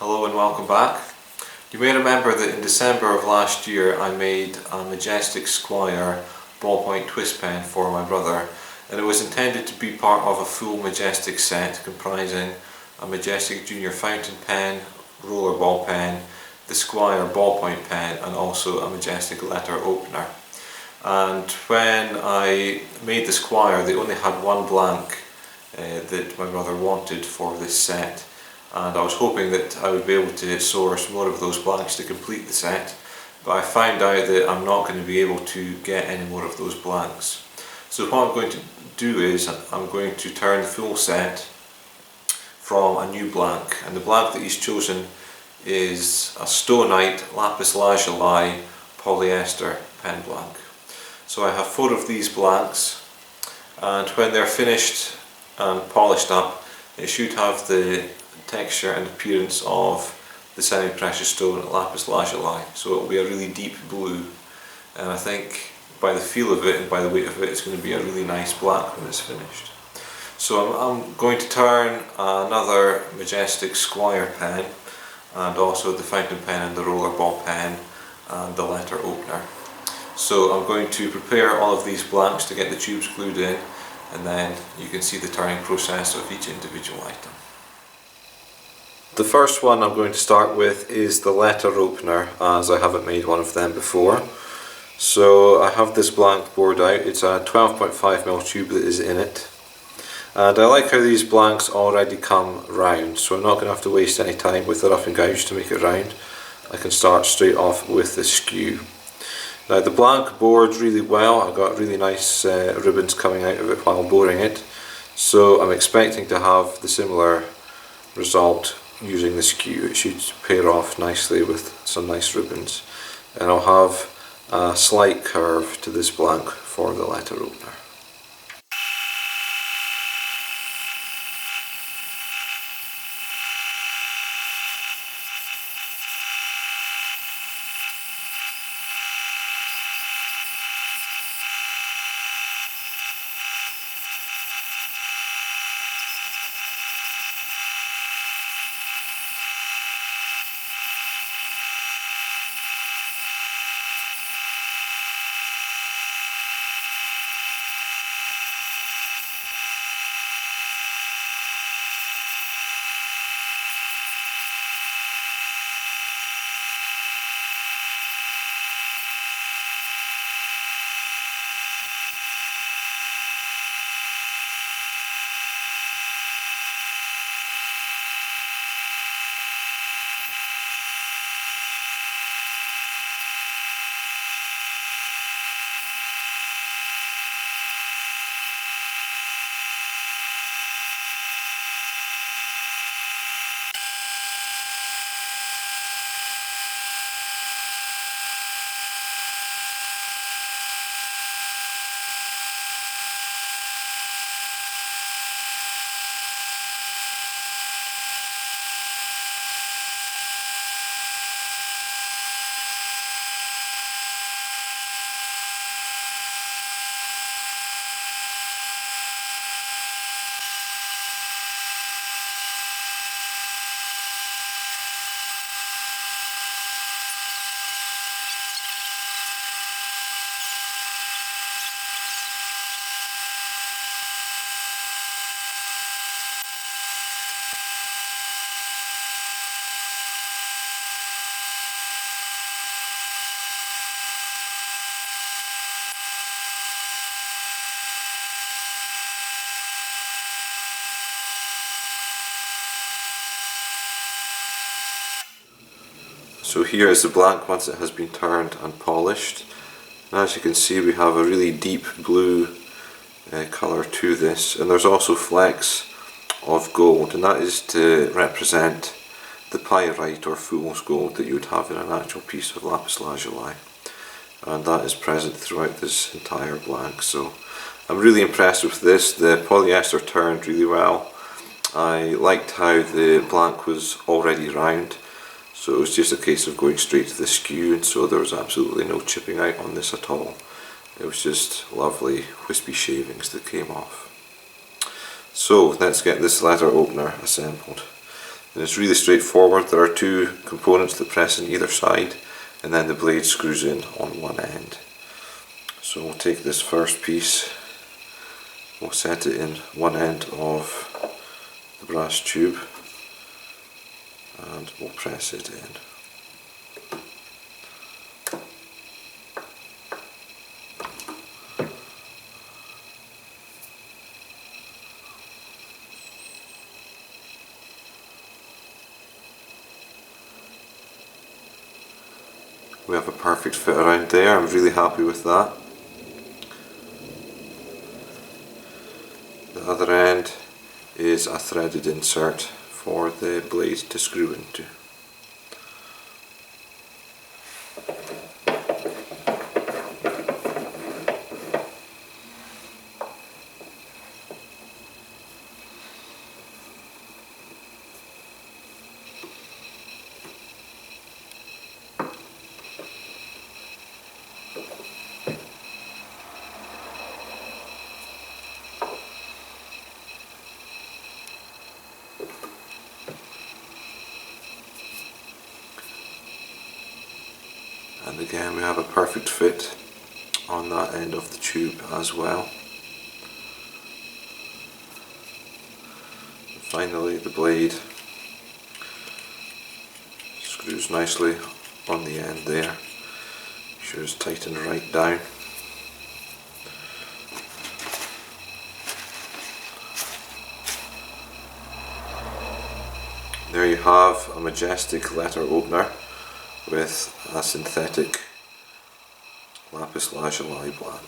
Hello and welcome back. You may remember that in December of last year I made a Majestic Squire ballpoint twist pen for my brother, and it was intended to be part of a full Majestic set comprising a Majestic Junior fountain pen, Rollerball pen, the Squire ballpoint pen, and also a Majestic letter opener. And when I made the Squire, they only had one blank that my brother wanted for this set, and I was hoping that I would be able to source more of those blanks to complete the set, but I found out that I'm not going to be able to get any more of those blanks. So what I'm going to do is I'm going to turn the full set from a new blank, and the blank that he's chosen is a Stonite Lapis Lazuli polyester pen blank. So I have 4 of these blanks, and when they're finished and polished up, it should have the texture and appearance of the semi-precious stone Lapis Lazuli. So it will be a really deep blue, and I think by the feel of it and by the weight of it, it's going to be a really nice black when it's finished. So I'm going to turn another Majestic Squire pen, and also the fountain pen and the rollerball pen and the letter opener. So I'm going to prepare all of these blanks to get the tubes glued in, and then you can see the turning process of each individual item. The first one I'm going to start with is the letter opener, as I haven't made one of them before. So I have this blank bored out. It's a 12.5mm tube that is in it, and I like how these blanks already come round, so I'm not going to have to waste any time with the rough and gouge to make it round. I can start straight off with the skew. Now the blank bored really well. I got really nice ribbons coming out of it while boring it, so I'm expecting to have the similar result using the skew. It should pair off nicely with some nice ribbons, and I'll have a slight curve to this blank for the letter opener. So here is the blank once it has been turned and polished. And as you can see, we have a really deep blue colour to this, and there's also flecks of gold, and that is to represent the pyrite or fool's gold that you would have in an actual piece of lapis lazuli, and that is present throughout this entire blank. So I'm really impressed with this. The polyester turned really well. I liked how the blank was already round, so it was just a case of going straight to the skew, and so there was absolutely no chipping out on this at all. It was just lovely wispy shavings that came off. So let's get this letter opener assembled. And it's really straightforward. There are two components that press on either side, and then the blade screws in on one end. So we'll take this first piece, we'll set it in one end of the brass tube, and we'll press it in. We have a perfect fit around there. I'm really happy with that. The other end is a threaded insert for the blade to screw into. And again we have a perfect fit on that end of the tube as well. And finally the blade screws nicely on the end there. Make sure it's tightened right down. There you have a Majestic letter opener with a synthetic Lapis Lazuli black.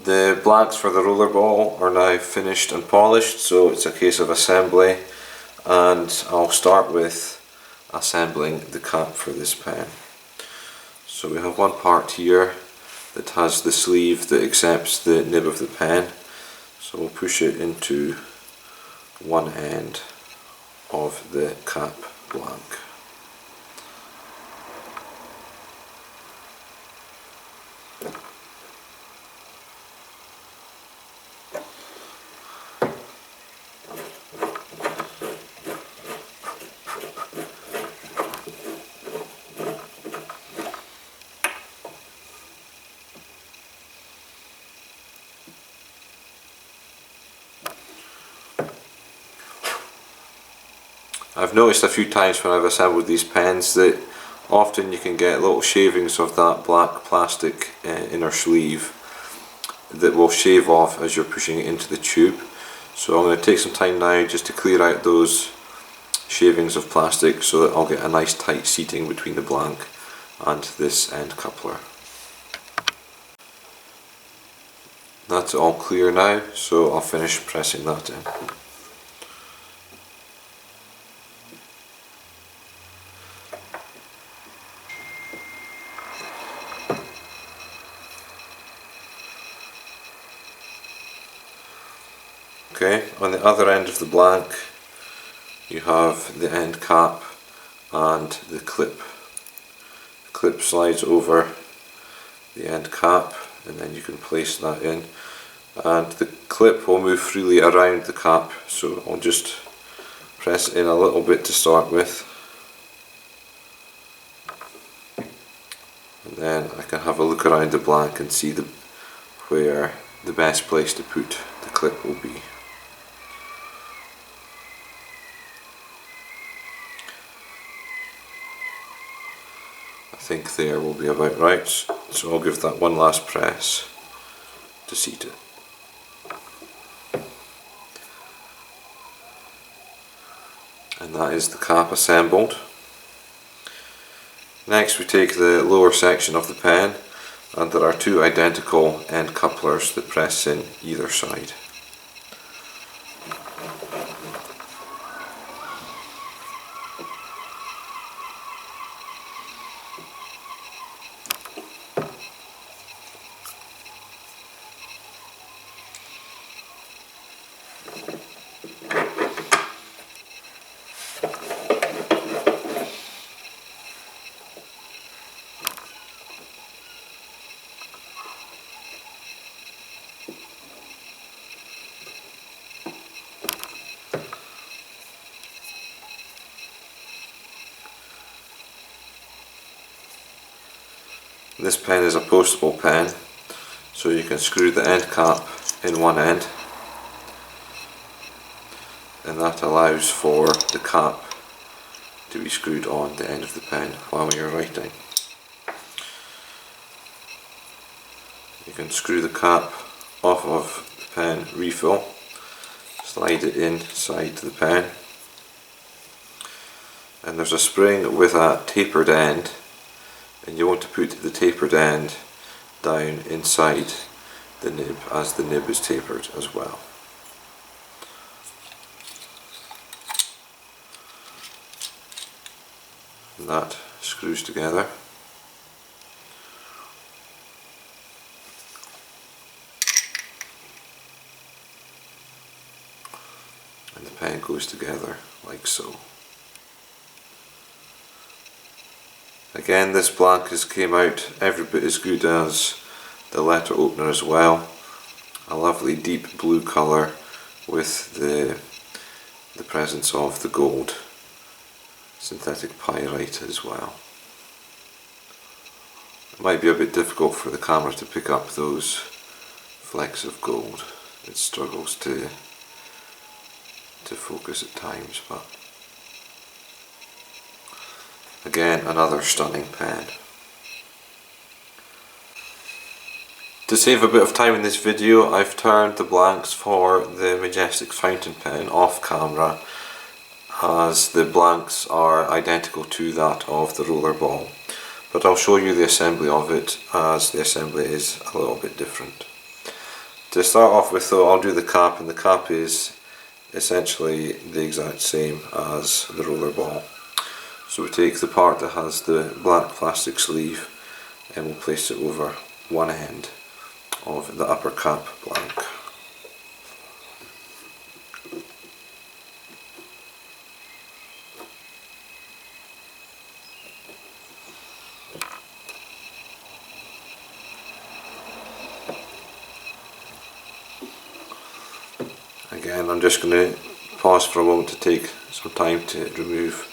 The blanks for the rollerball are now finished and polished, so it's a case of assembly, and I'll start with assembling the cap for this pen. So we have one part here that has the sleeve that accepts the nib of the pen, so we'll push it into one end of the cap blank. I've noticed a few times when I've assembled these pens that often you can get little shavings of that black plastic inner sleeve that will shave off as you're pushing it into the tube. So I'm going to take some time now just to clear out those shavings of plastic so that I'll get a nice tight seating between the blank and this end coupler. That's all clear now, so I'll finish pressing that in. Okay, on the other end of the blank you have the end cap and the clip. The clip slides over the end cap and then you can place that in, and the clip will move freely around the cap, so I'll just press in a little bit to start with, and then I can have a look around the blank and see where the best place to put the clip will be. I think there will be about right, so I'll give that one last press to seat it. And that is the cap assembled. Next we take the lower section of the pen, and there are two identical end couplers that press in either side. This pen is a postable pen, so you can screw the end cap in one end, and that allows for the cap to be screwed on the end of the pen while you're writing. You can screw the cap off of the pen refill, slide it inside the pen, and there's a spring with a tapered end, and you want to put the tapered end down inside the nib as the nib is tapered as well. And that screws together. And the pen goes together like so. Again, this blank came out every bit as good as the letter opener as well. A lovely deep blue colour with the presence of the gold synthetic pyrite as well. It might be a bit difficult for the camera to pick up those flecks of gold. It struggles to focus at times, but again, another stunning pen. To save a bit of time in this video, I've turned the blanks for the Majestic fountain pen off camera, as the blanks are identical to that of the Rollerball. But I'll show you the assembly of it, as the assembly is a little bit different. To start off with though, I'll do the cap, and the cap is essentially the exact same as the rollerball. So we take the part that has the black plastic sleeve and we'll place it over one end of the upper cap blank. Again, I'm just going to pause for a moment to take some time to remove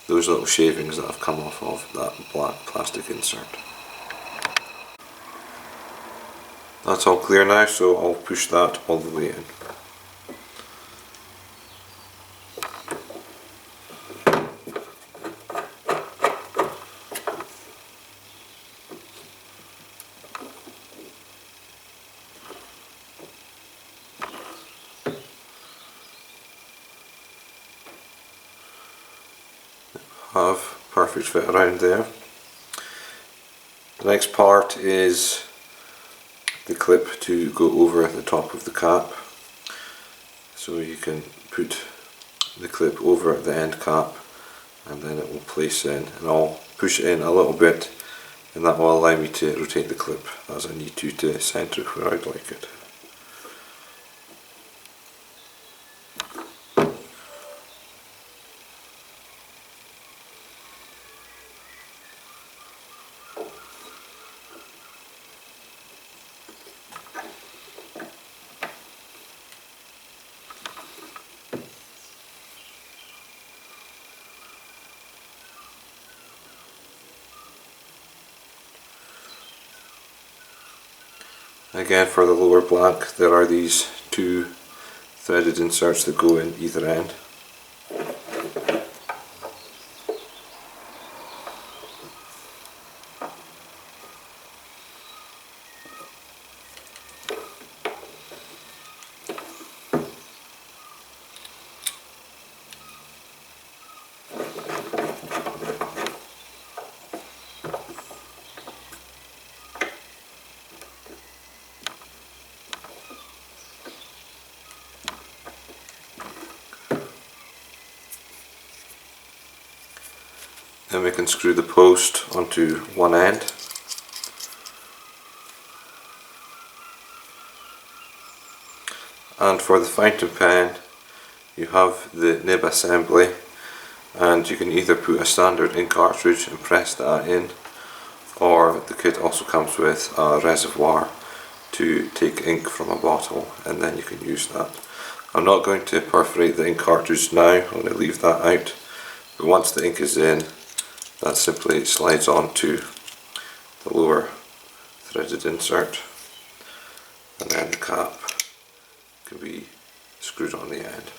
those little shavings that have come off of that black plastic insert. That's all clear now, so I'll push that all the way in. Have perfect fit around there. The next part is the clip to go over the top of the cap. So you can put the clip over the end cap and then it will place in, and I'll push it in a little bit and that will allow me to rotate the clip as I need to centre it where I'd like it. Again, for the lower black, there are these two threaded inserts that go in either end. Then we can screw the post onto one end. And for the fountain pen, you have the nib assembly, and you can either put a standard ink cartridge and press that in, or the kit also comes with a reservoir to take ink from a bottle and then you can use that. I'm not going to perforate the ink cartridge now, I'm going to leave that out, but once the ink is in, that simply slides onto the lower threaded insert, and then the cap can be screwed on the end.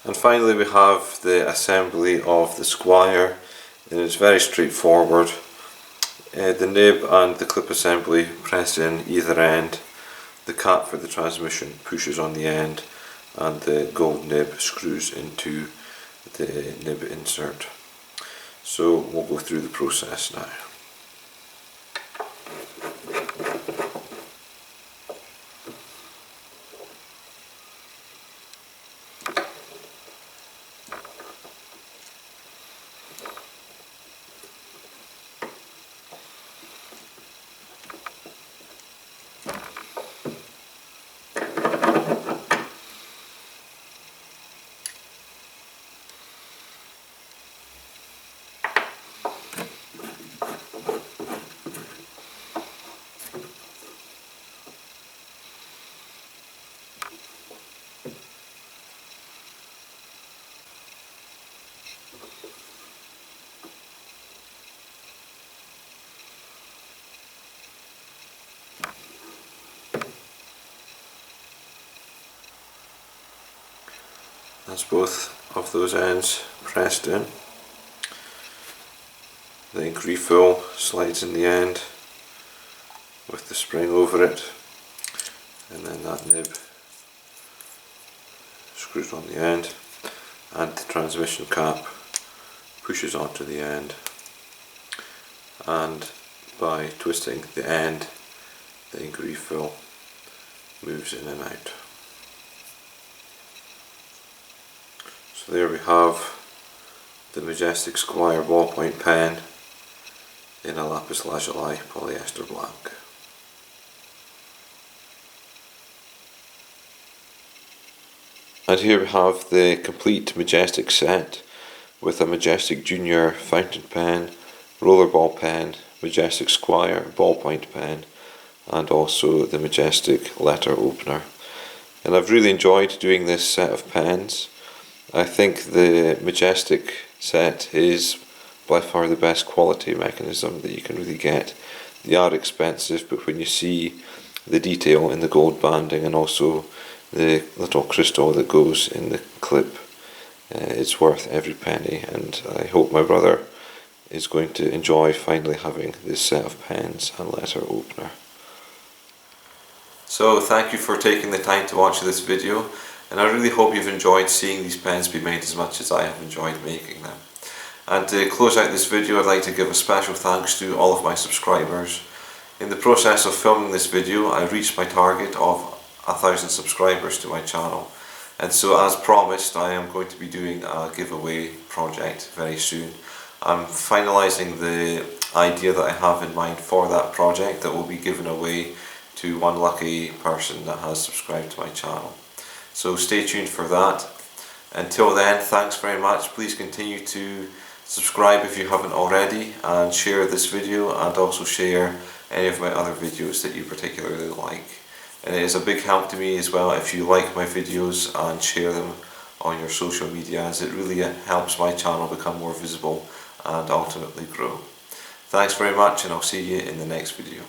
And finally we have the assembly of the squire, and it's very straightforward. The nib and the clip assembly press in either end, the cap for the transmission pushes on the end, and the gold nib screws into the nib insert. So we'll go through the process now. That's both of those ends pressed in. The ink refill slides in the end with the spring over it, and then that nib screws on the end, and the transmission cap pushes onto the end, and by twisting the end, the ink refill moves in and out. So there we have the Majestic Squire ballpoint pen in a Lapis Lazuli polyester black. And here we have the complete Majestic set with a Majestic Junior fountain pen, Rollerball pen, Majestic Squire ballpoint pen, and also the Majestic letter opener. And I've really enjoyed doing this set of pens. I think the Majestic set is by far the best quality mechanism that you can really get. They are expensive, but when you see the detail in the gold banding and also the little crystal that goes in the clip, it's worth every penny, and I hope my brother is going to enjoy finally having this set of pens and letter opener. So thank you for taking the time to watch this video, and I really hope you've enjoyed seeing these pens be made as much as I have enjoyed making them. And to close out this video, I'd like to give a special thanks to all of my subscribers. In the process of filming this video, I reached my target of 1,000 subscribers to my channel, and so as promised, I am going to be doing a giveaway project very soon. I'm finalising the idea that I have in mind for that project that will be given away to one lucky person that has subscribed to my channel. So stay tuned for that. Until then, thanks very much. Please continue to subscribe if you haven't already, and share this video, and also share any of my other videos that you particularly like. And it is a big help to me as well if you like my videos and share them on your social media, as it really helps my channel become more visible and ultimately grow. Thanks very much, and I'll see you in the next video.